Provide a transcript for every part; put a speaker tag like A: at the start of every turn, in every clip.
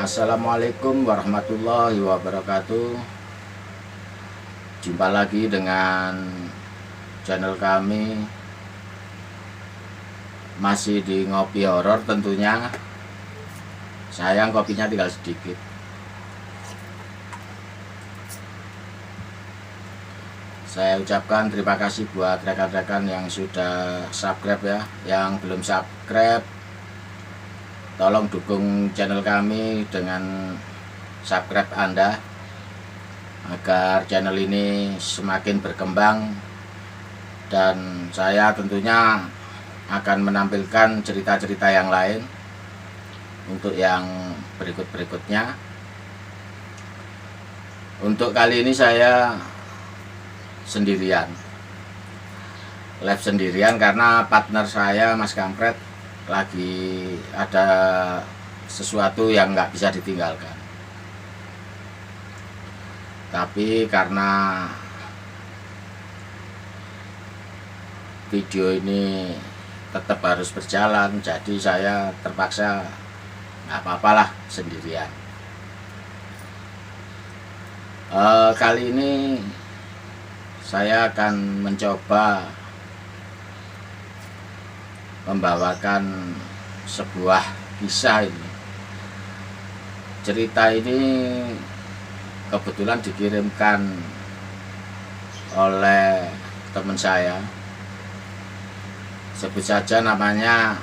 A: Assalamualaikum warahmatullahi wabarakatuh. Jumpa lagi dengan channel kami, masih di ngopi horor tentunya. Sayang kopinya tinggal sedikit. Saya ucapkan terima kasih buat rekan-rekan yang sudah subscribe ya. Yang belum subscribe, tolong dukung channel kami dengan subscribe Anda agar channel ini semakin berkembang, dan saya tentunya akan menampilkan cerita-cerita yang lain untuk yang berikut-berikutnya. Untuk kali ini saya sendirian, live sendirian karena partner saya Mas Kampret lagi ada sesuatu yang nggak bisa ditinggalkan. Tapi karena video ini tetap harus berjalan, jadi saya terpaksa nggak apa-apalah sendirian. Kali ini saya akan mencoba membawakan sebuah kisah ini. Cerita ini kebetulan dikirimkan oleh teman saya, sebut saja namanya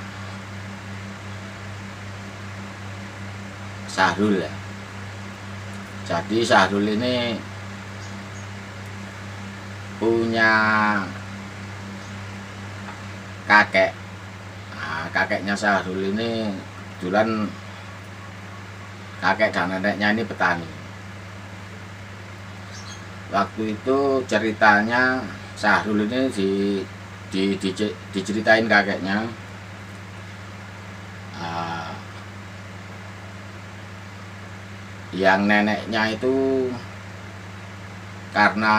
A: Sahrul ya. Jadi Sahrul ini punya kakek. Kakeknya Sahrul ini kebetulan kakek dan neneknya ini petani. Waktu itu ceritanya Sahrul ini diceritain kakeknya, yang neneknya itu karena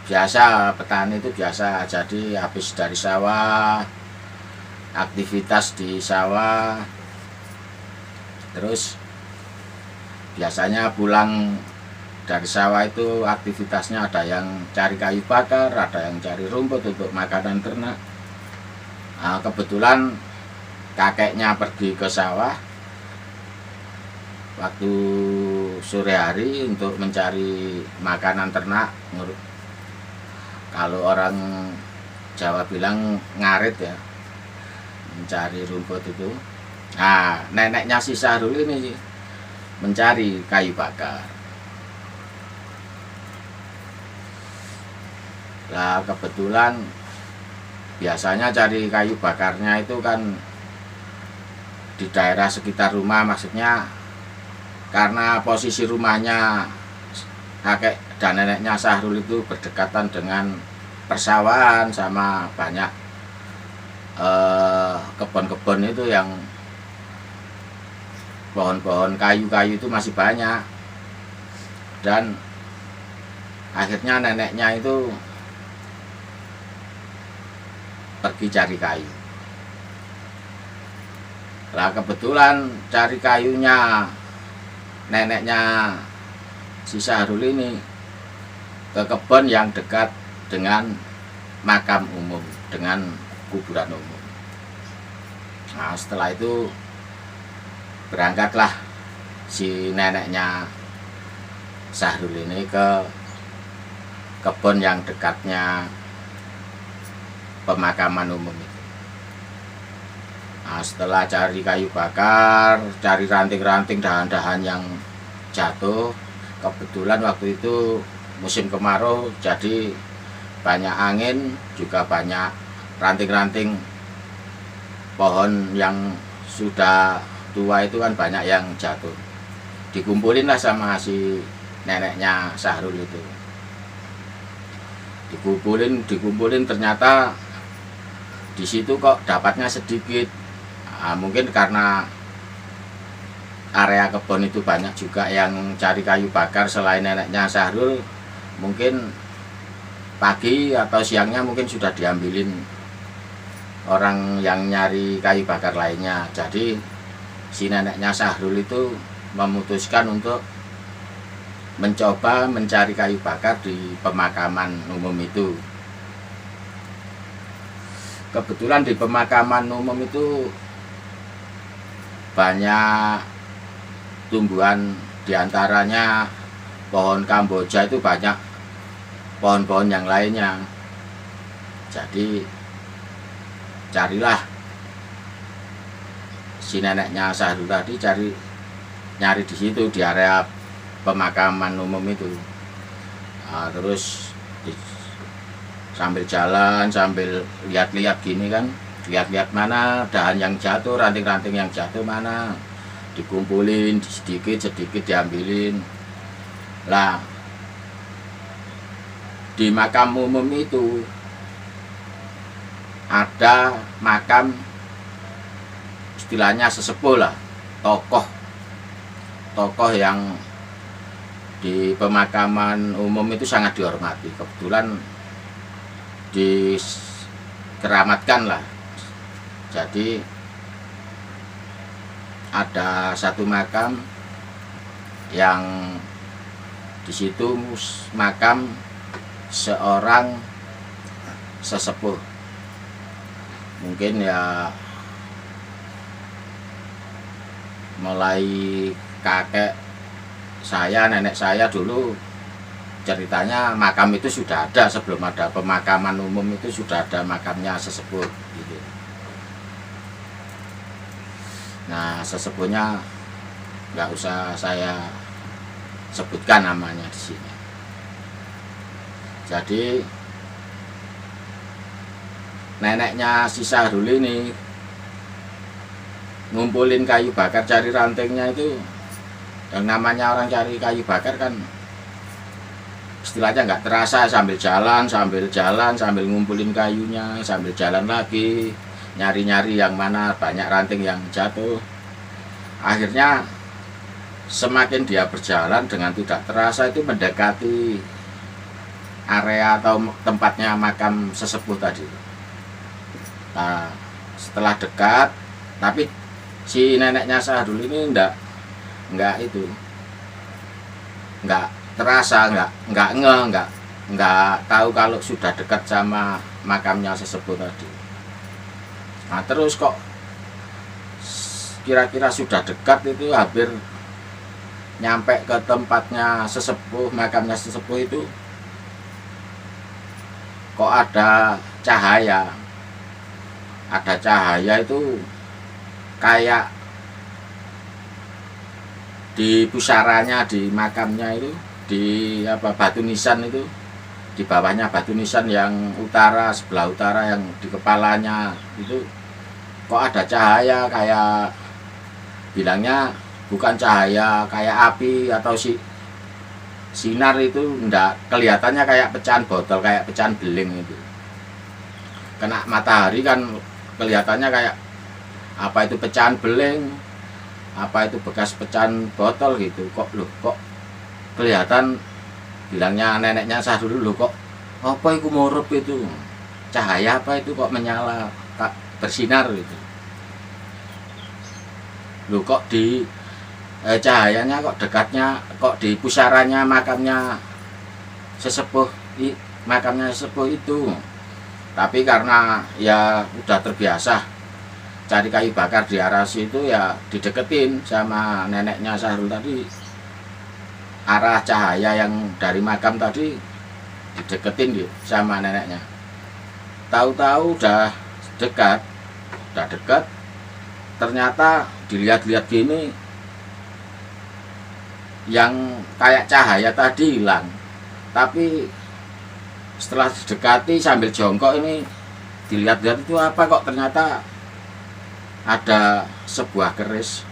A: biasa petani itu biasa, jadi habis dari sawah, aktivitas di sawah, terus biasanya pulang dari sawah itu aktivitasnya ada yang cari kayu bakar, ada yang cari rumput untuk makanan ternak. Kebetulan kakeknya pergi ke sawah waktu sore hari untuk mencari makanan ternak. Kalau orang Jawa bilang ngarit ya, mencari rumput itu. Neneknya si Sahrul ini mencari kayu bakar. Lah kebetulan biasanya cari kayu bakarnya itu kan di daerah sekitar rumah, maksudnya karena posisi rumahnya kakek dan neneknya Sahrul itu berdekatan dengan persawahan sama banyak kebun-kebun itu yang pohon-pohon kayu-kayu itu masih banyak. Dan akhirnya neneknya itu pergi cari kayu. Lah kebetulan cari kayunya neneknya si Sahrul ini ke kebun yang dekat dengan makam umum, dengan kuburan umum. Setelah itu berangkatlah si neneknya Sahrul ini ke kebun yang dekatnya pemakaman umum itu. Setelah cari kayu bakar, cari ranting-ranting, dahan-dahan yang jatuh, kebetulan waktu itu musim kemarau, jadi banyak angin, juga banyak ranting-ranting pohon yang sudah tua itu kan banyak yang jatuh. Dikumpulin lah sama si neneknya Sahrul itu. Dikumpulin ternyata di situ kok dapatnya sedikit. Mungkin karena area kebun itu banyak juga yang cari kayu bakar selain neneknya Sahrul. Mungkin pagi atau siangnya mungkin sudah diambilin orang yang nyari kayu bakar lainnya. Jadi si neneknya Sahrul itu memutuskan untuk mencoba mencari kayu bakar di pemakaman umum itu. Kebetulan di pemakaman umum itu banyak tumbuhan, diantaranya pohon kamboja, itu banyak pohon-pohon yang lainnya. Jadi carilah si neneknya Sahrul tadi, nyari di situ, di area pemakaman umum itu. Nah, terus sambil jalan, sambil lihat-lihat gini kan, lihat-lihat mana dahan yang jatuh, ranting-ranting yang jatuh mana, dikumpulin sedikit diambilin. Lah, di makam umum itu ada makam, istilahnya sesepuh lah, tokoh yang di pemakaman umum itu sangat dihormati. Kebetulan dikeramatkan lah. Jadi ada satu makam yang di situ makam seorang sesepuh, mungkin ya mulai kakek saya, nenek saya dulu ceritanya makam itu sudah ada. Sebelum ada pemakaman umum itu sudah ada makamnya sesepuh gitu. Nah, sesepuhnya nggak usah saya sebutkan namanya di sini. Jadi neneknya si Sahrul ini ngumpulin kayu bakar, cari rantingnya itu. Yang namanya orang cari kayu bakar kan istilahnya nggak terasa, sambil jalan sambil ngumpulin kayunya, sambil jalan lagi nyari-nyari yang mana banyak ranting yang jatuh. Akhirnya semakin dia berjalan, dengan tidak terasa itu mendekati area atau tempatnya makam sesepuh tadi. Nah, setelah dekat, tapi si neneknya Sahrul ini enggak terasa, enggak tahu kalau sudah dekat sama makamnya sesepuh tadi. Nah, terus kok kira-kira sudah dekat itu, hampir nyampe ke tempatnya sesepuh, makamnya sesepuh itu, kok ada cahaya itu kayak di pusaranya, di makamnya itu, di batu nisan itu, di bawahnya batu nisan yang utara, sebelah utara yang di kepalanya itu, kok ada cahaya kayak, bilangnya bukan cahaya kayak api atau sinar itu, enggak, kelihatannya kayak pecahan botol, kayak pecahan beling itu. Kena matahari kan kelihatannya kayak apa itu pecahan beling, apa itu bekas pecahan botol gitu. Kok kelihatan, bilangnya neneknya Sahrul dulu, kok apa itu murup itu, cahaya apa itu kok menyala, bersinar gitu. Loh, kok di cahayanya kok dekatnya, kok di pusarannya makamnya sesepuh itu. Tapi karena ya udah terbiasa cari kayu bakar di arah situ, ya dideketin sama neneknya Sahrul tadi. Arah cahaya yang dari makam tadi dideketin gitu sama neneknya. Tahu-tahu udah dekat, ternyata dilihat-lihat gini, yang kayak cahaya tadi hilang. Tapi setelah didekati sambil jongkok ini, dilihat-lihat itu apa, kok ternyata ada sebuah keris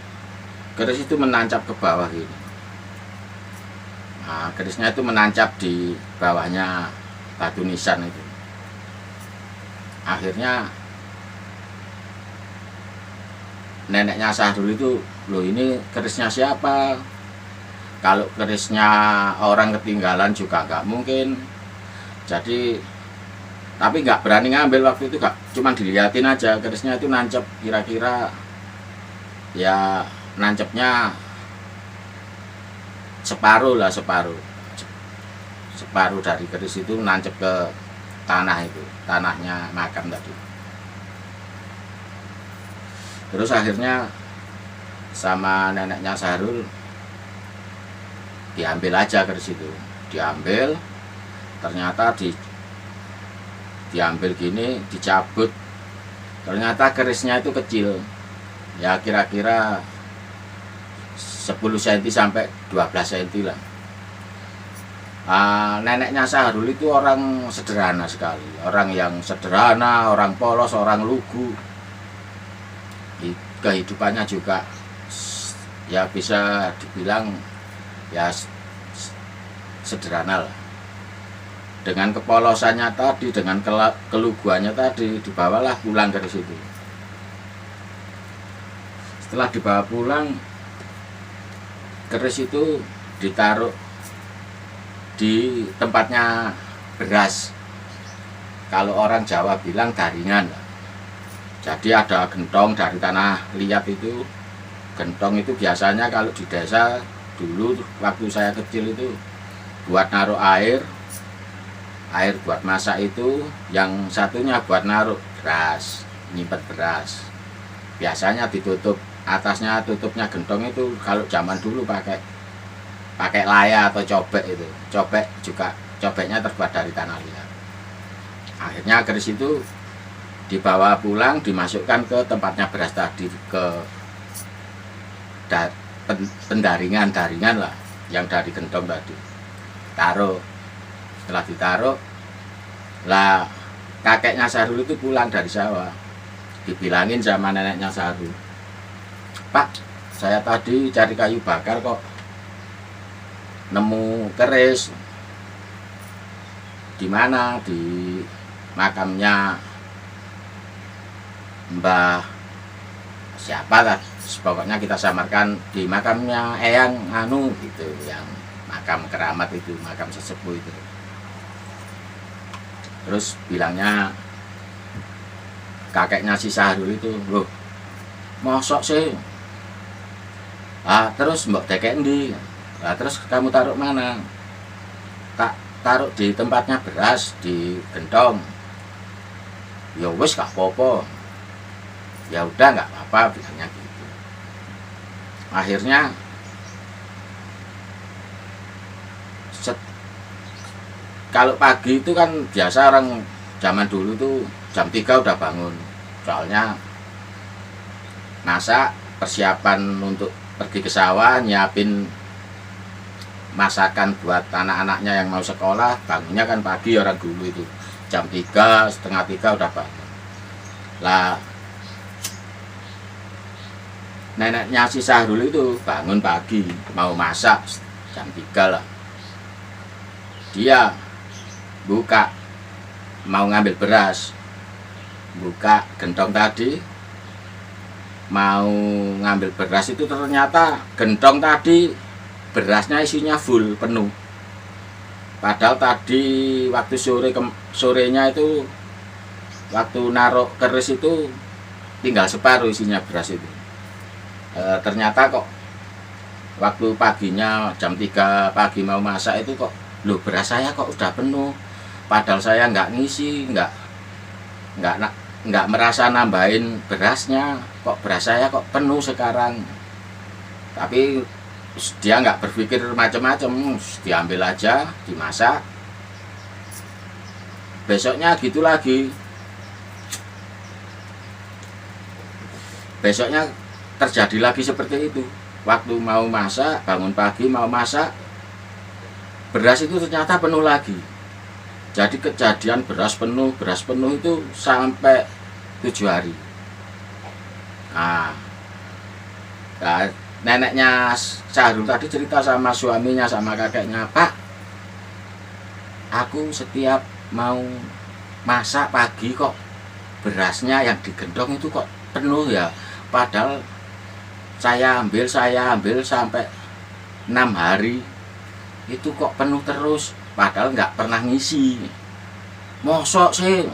A: itu menancap ke bawah gini. Nah, kerisnya itu menancap di bawahnya batu nisan itu. Akhirnya neneknya Sahrul itu, loh ini kerisnya siapa? Kalau kerisnya orang ketinggalan juga nggak mungkin. Jadi, tapi nggak berani ngambil waktu itu, cuma dilihatin aja kerisnya itu nancep, kira-kira ya nancepnya separuh lah, separuh dari keris itu nancep ke tanah, itu tanahnya makam tadi. Terus akhirnya sama neneknya Sahrul diambil aja keris itu, diambil, ternyata diambil gini, dicabut, ternyata kerisnya itu kecil ya, kira-kira 10 cm sampai 12 cm lah. Neneknya Sahrul itu orang sederhana sekali, orang yang sederhana, orang polos, orang lugu. Kehidupannya juga ya bisa dibilang ya sederhana lah. Dengan kepolosannya tadi, dengan keluguannya tadi, dibawalah pulang dari situ. Setelah dibawa pulang, keris itu ditaruh di tempatnya beras. Kalau orang Jawa bilang daringan. Jadi ada gentong dari tanah liat itu. Gentong itu biasanya kalau di desa dulu waktu saya kecil itu buat naruh air buat masak itu, yang satunya buat naruh beras, nyimpen beras. Biasanya ditutup, atasnya tutupnya gentong itu kalau zaman dulu pakai laya atau cobek itu. Cobek juga, cobeknya terbuat dari tanah liat. Akhirnya keris itu dibawa pulang, dimasukkan ke tempatnya beras tadi, ke pendaringan lah yang dari gentong tadi. Taruh. Setelah ditaruh lah, kakeknya Sahrul itu pulang dari sawah. Dibilangin sama neneknya Sahrul, "Pak, saya tadi cari kayu bakar kok nemu keris." "Di mana?" "Di makamnya Mbah siapa lah, pokoknya kita samarkan di makamnya Eyang anu gitu, yang makam keramat itu, makam sesepuh itu." Terus bilangnya kakeknya si Sahrul itu, "Loh, mosok sih?" Terus mbok dekek ndi?" Terus kamu taruh mana?" "Tak taruh di tempatnya beras, di gentong." "Ya wis gak apa-apa." "Ya udah nggak apa-apa," bilangnya gitu. Akhirnya kalau pagi itu kan biasa orang zaman dulu tuh jam 3 udah bangun, soalnya masak, persiapan untuk pergi ke sawah, nyiapin masakan buat anak-anaknya yang mau sekolah. Bangunnya kan pagi orang dulu itu, jam 3, setengah 3 udah bangun lah. Neneknya si Sahrul itu bangun pagi, mau masak jam 3 lah. Dia buka, mau ngambil beras, buka gentong tadi, mau ngambil beras itu ternyata gentong tadi berasnya isinya full, penuh. Padahal tadi waktu sorenya itu, waktu naruh keris itu tinggal separuh isinya beras itu. Ternyata kok waktu paginya jam 3 pagi mau masak itu kok, "Loh, beras saya kok udah penuh, padahal saya nggak ngisi, nggak merasa nambahin berasnya, kok beras saya kok penuh sekarang." Tapi dia nggak berpikir macam-macam, diambil aja, dimasak. Besoknya gitu lagi. Besoknya terjadi lagi seperti itu. Waktu mau masak, bangun pagi mau masak, beras itu ternyata penuh lagi. Jadi kejadian beras penuh itu sampai 7 hari. Nah, neneknya Sahrul tadi cerita sama suaminya, sama kakeknya, "Pak, aku setiap mau masak pagi kok berasnya yang digendong itu kok penuh ya, padahal saya ambil sampai 6 hari itu kok penuh terus, padahal nggak pernah ngisi." "Mosok sih?"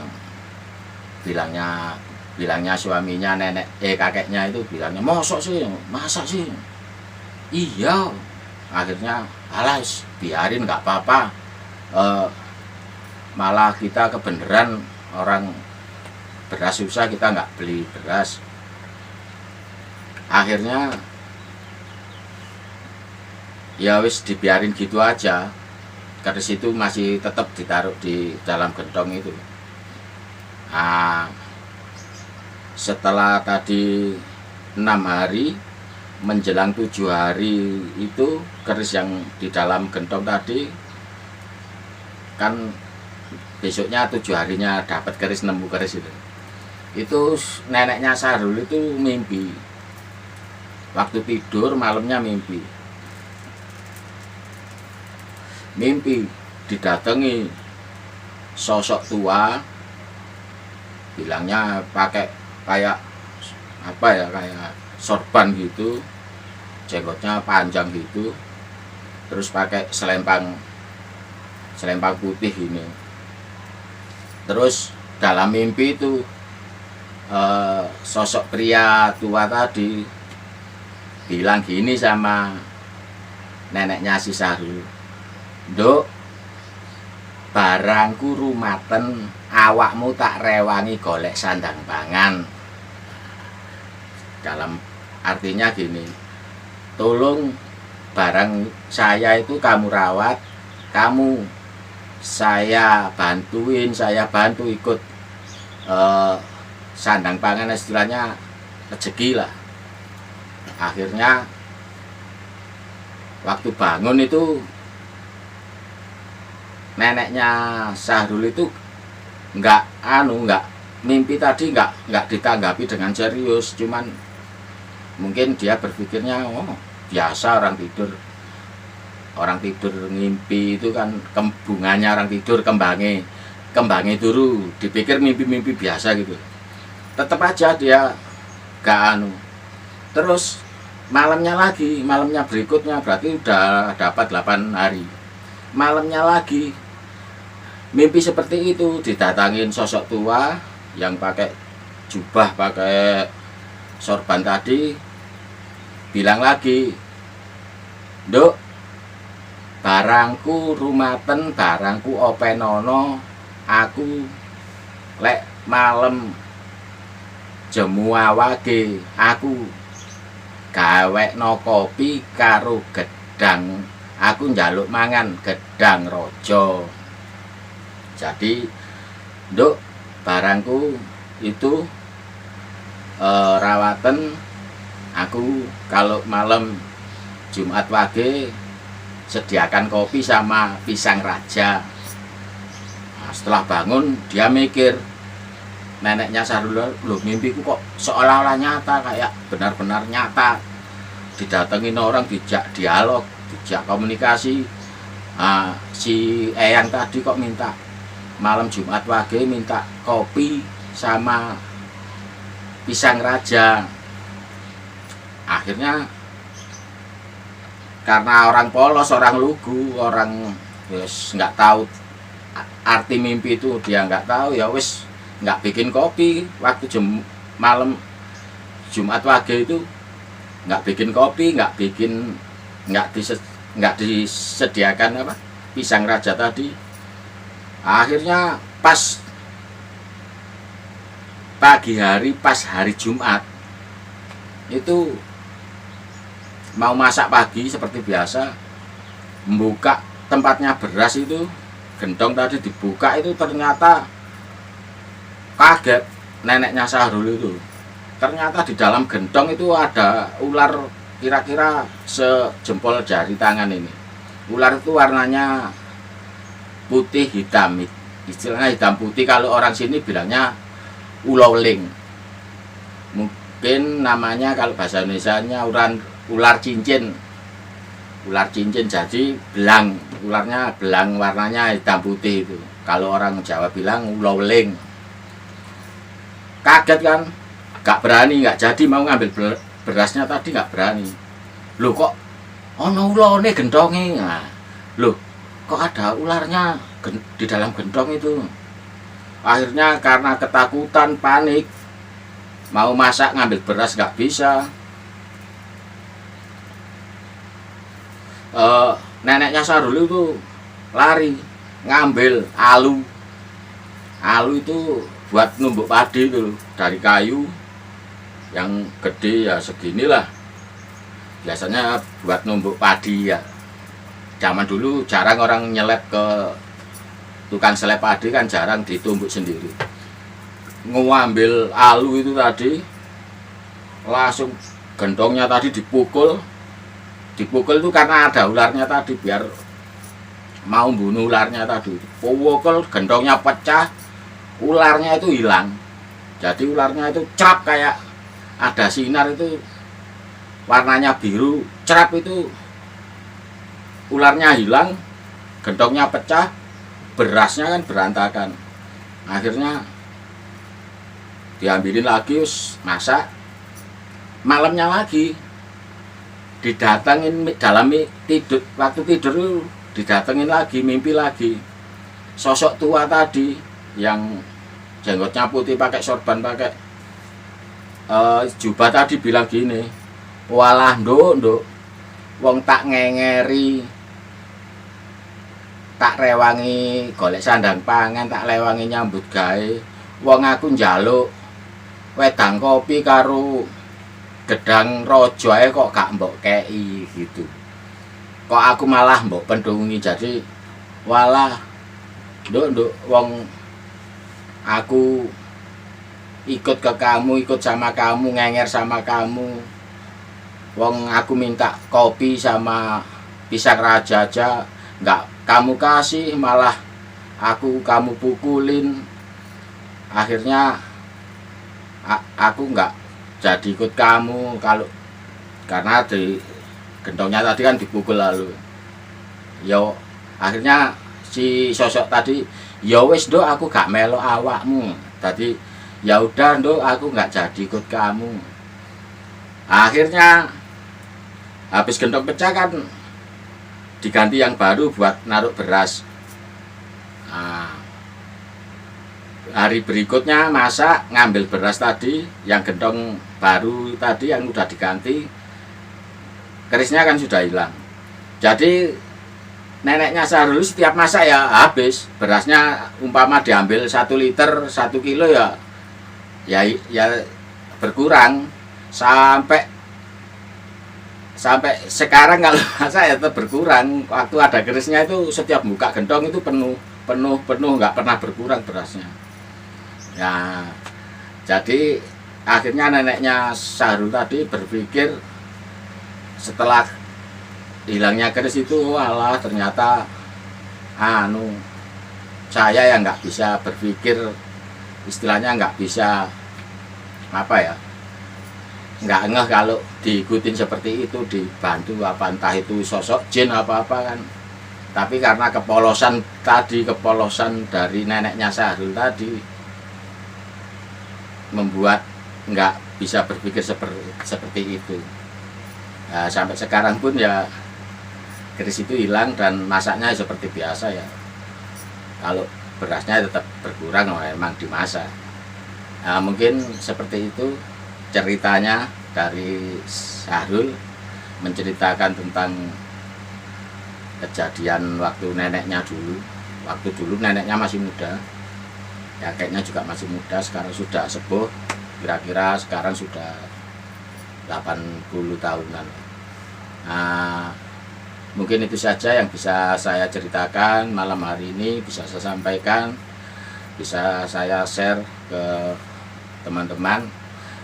A: bilangnya suaminya, kakeknya itu bilangnya, "Mosok sih, masa sih?" "Iya." Akhirnya alah biarin nggak apa-apa, malah kita kebeneran orang beras susah kita nggak beli beras. Akhirnya ya wis dibiarin gitu aja. Keris itu masih tetap ditaruh di dalam gentong itu. Nah, setelah tadi 6 hari menjelang 7 hari itu keris yang di dalam gentong tadi kan besoknya 7 harinya dapat keris, nemu keris itu neneknya Sahrul itu mimpi waktu tidur, malamnya mimpi didatangi sosok tua, bilangnya pakai kayak apa ya, kayak sorban gitu, jenggotnya panjang gitu, terus pakai selempang putih ini. Terus dalam mimpi itu sosok pria tua tadi bilang gini sama neneknya si Sahrul, "Nduk, barangku rumaten, awakmu tak rewangi golek sandang pangan." Dalam artinya gini, tolong barang saya itu kamu rawat, saya bantu ikut sandang pangan, istilahnya rezeki lah. Akhirnya waktu bangun itu neneknya Sahrul itu nggak mimpi tadi nggak ditanggapi dengan serius, cuman mungkin dia berpikirnya biasa orang tidur ngimpi itu kan kembungannya orang tidur, kembangnya turu, dipikir mimpi biasa gitu. Tetap aja dia gak terus malamnya berikutnya berarti udah dapat 8 hari, malamnya lagi mimpi seperti itu, didatangin sosok tua yang pakai jubah, pakai sorban tadi, bilang lagi, "Nduk, barangku rumaten, barangku openono, aku lek malam jemu awake, aku gawekno kopi karo gedang, aku njaluk mangan gedang rojo. Jadi, nduk, barangku itu rawatan, aku kalau malam Jumat wage sediakan kopi sama pisang raja." Nah, setelah bangun dia mikir, neneknya Sahrul, loh mimpiku kok seolah-olah nyata, kayak benar-benar nyata, didatengin orang, dijak dialog, dijak komunikasi. Nah, si Eyang tadi kok minta malam Jumat wage minta kopi sama pisang raja. Akhirnya karena orang polos, orang lugu, orang wis nggak tahu arti mimpi itu, dia nggak tahu, ya wis nggak bikin kopi waktu malam Jumat wage itu, nggak bikin kopi, nggak disediakan apa pisang raja tadi. Akhirnya pas pagi hari, pas hari Jumat itu mau masak pagi seperti biasa, membuka tempatnya beras itu, gentong tadi dibuka itu, ternyata kaget neneknya Sahrul itu, ternyata di dalam gentong itu ada ular kira-kira sejempol jari tangan ini. Ular itu warnanya putih hitam, istilahnya hitam putih, kalau orang sini bilangnya uloling, mungkin namanya kalau bahasa Indonesianya ular cincin. Jadi belang, ularnya belang, warnanya hitam putih itu, kalau orang Jawa bilang uloling. Kaget kan, gak berani, gak jadi mau ngambil berasnya tadi, gak berani. Loh kok ono ulone gentongnya, nah, loh kok ada ularnya di dalam gentong itu. Akhirnya karena ketakutan, panik, mau masak ngambil beras gak bisa. neneknya Sahrul itu lari ngambil alu. Alu itu buat numbuk padi itu dari kayu yang gede ya seginilah. Biasanya buat numbuk padi ya. Zaman dulu jarang orang nyelep ke tukang selep padi, kan jarang, ditumbuk sendiri. Ngambil alu itu tadi, langsung gentongnya tadi dipukul. Dipukul itu karena ada ularnya tadi, biar mau bunuh ularnya tadi. Pukul, gentongnya pecah, ularnya itu hilang. Jadi ularnya itu cerap, kayak ada sinar itu warnanya biru, cerap itu ularnya hilang, gentongnya pecah, berasnya kan berantakan. Akhirnya diambilin lagi, masak. Malamnya lagi didatengin dalam tidur, waktu tidur itu didatengin lagi, mimpi lagi. Sosok tua tadi yang jenggotnya putih, pakai sorban, pakai jubah tadi bilang gini, walah nduk, wong tak ngengeri, tak rewangi golek sandang pangan, tak rewangi nyambut gawe, wong aku njaluk wedang kopi karo gedang rojo ae kok gak mbok kei gitu. Kok aku malah mbok pendungi. Jadi walah nduk wong aku ikut ke kamu, ikut sama kamu, ngenger sama kamu. Wong aku minta kopi sama pisang raja aja nggak kamu kasih, malah kamu pukulin. Akhirnya aku nggak jadi ikut kamu, karena di gentongnya tadi kan dipukul lalu. Yo akhirnya si sosok tadi, ya wis nduk, aku gak melo awakmu. Tadi ya udah nduk, aku nggak jadi ikut kamu. Akhirnya habis gentong pecah kan diganti yang baru buat naruh beras. Nah, hari berikutnya masak, ngambil beras tadi yang gentong baru tadi yang udah diganti, kerisnya kan sudah hilang. Jadi neneknya Sahrul setiap masak ya habis berasnya, umpama diambil 1 liter 1 kilo ya berkurang sampai sekarang. Kalau masak ya tetap berkurang. Waktu ada kerisnya itu setiap buka gentong itu penuh, nggak pernah berkurang berasnya ya. Jadi akhirnya neneknya Sahrul tadi berpikir, setelah hilangnya keris itu, walah ternyata saya yang nggak bisa berpikir, istilahnya nggak bisa nggak ngeh kalau diikutin seperti itu, dibantu apa, entah itu sosok jin apa-apa kan. Tapi karena kepolosan dari neneknya Sahrul tadi, membuat nggak bisa berpikir seperti itu. Nah, sampai sekarang pun ya keris itu hilang dan masaknya seperti biasa ya. Kalau berasnya tetap berkurang, memang dimasak. Nah, mungkin seperti itu ceritanya dari Sahrul, menceritakan tentang kejadian waktu neneknya dulu. Waktu dulu neneknya masih muda, ya kayaknya juga masih muda, sekarang sudah sepuh, kira-kira sekarang sudah 80 tahunan. Nah, mungkin itu saja yang bisa saya ceritakan malam hari ini, bisa saya sampaikan, bisa saya share ke teman-teman.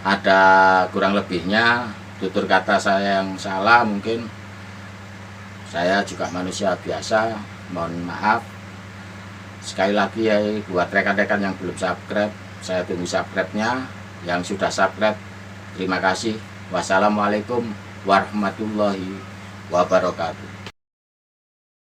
A: Ada kurang lebihnya, tutur kata saya yang salah, mungkin saya juga manusia biasa, mohon maaf. Sekali lagi ya, buat rekan-rekan yang belum subscribe, saya tunggu subscribe-nya. Yang sudah subscribe, terima kasih. Wassalamualaikum warahmatullahi wabarakatuh.